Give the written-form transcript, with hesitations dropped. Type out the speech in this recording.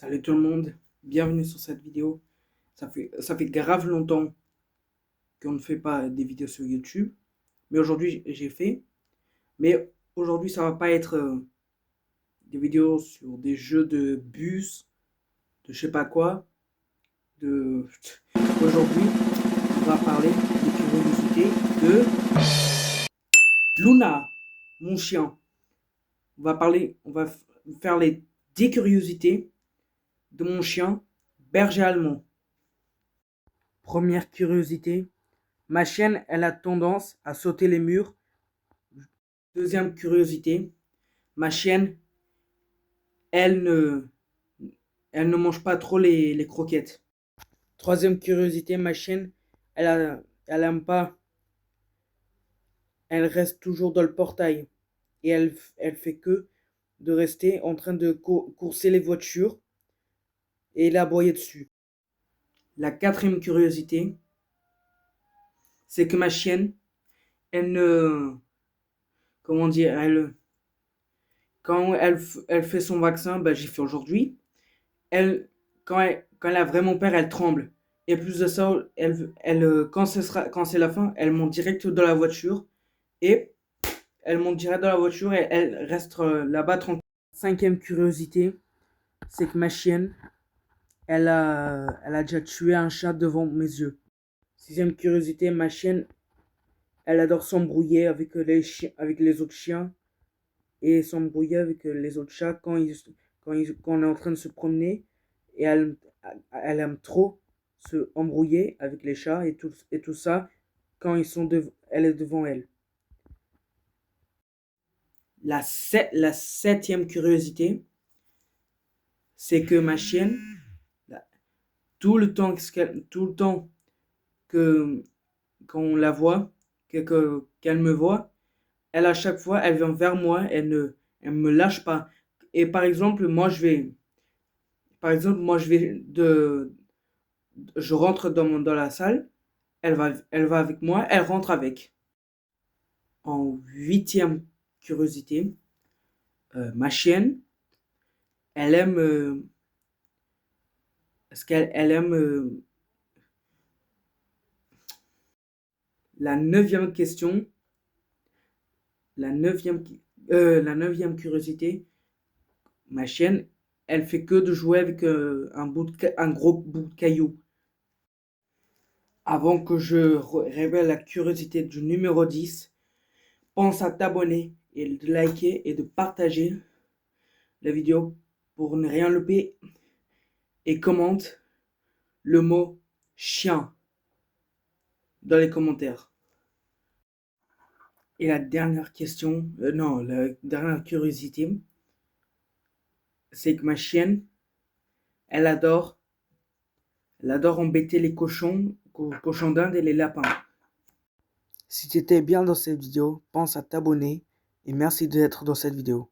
Salut tout le monde, bienvenue sur cette vidéo. Ça fait grave longtemps qu'on ne fait pas des vidéos sur YouTube, mais aujourd'hui j'ai fait. Mais aujourd'hui ça va pas être des vidéos sur des jeux de bus, de je sais pas quoi. De... Aujourd'hui on va parler des curiosités de Luna, mon chien. On va faire des curiosités de mon chien, berger allemand. Première curiosité. Ma chienne, elle a tendance à sauter les murs. Deuxième curiosité, ma chienne, elle ne, elle ne mange pas trop les croquettes. Troisième curiosité, ma chienne, elle aime pas, elle reste toujours dans le portail. Et elle fait que de rester en train de courser les voitures et l'aboyer dessus. La quatrième curiosité, c'est que ma chienne, elle ne, comment dire, quand elle fait son vaccin, bah, j'y fais aujourd'hui. Quand elle a vraiment peur, elle tremble. Et plus de ça, quand c'est la fin, elle monte direct dans la voiture. Et elle monte direct dans la voiture et elle reste là-bas tranquille. Cinquième curiosité, c'est que ma chienne, elle a déjà tué un chat devant mes yeux. Sixième curiosité, ma chienne, elle adore s'embrouiller avec avec les autres chiens et s'embrouiller avec les autres chats quand on est en train de se promener. Et elle aime trop se embrouiller avec les chats et tout ça quand elle est devant elle. La septième curiosité, c'est que ma chienne, tout le temps que qu'on la voit, qu'elle me voit, à chaque fois, elle vient vers moi, elle me lâche pas. Et moi je vais je rentre dans la salle, elle va avec moi, elle rentre avec. En huitième curiosité, ma chienne, elle aime, est-ce qu'elle elle aime la neuvième question, la neuvième, la neuvième curiosité, ma chienne, elle fait que de jouer avec un gros bout de caillou. Avant que je révèle la curiosité du numéro 10, pense à t'abonner et de liker et de partager la vidéo pour ne rien louper et commente le mot chien dans les commentaires. Et la dernière question, non, la dernière curiosité, c'est que ma chienne, elle adore embêter les cochons d'Inde et les lapins. Si tu étais bien dans cette vidéo, pense à t'abonner et merci d'être dans cette vidéo.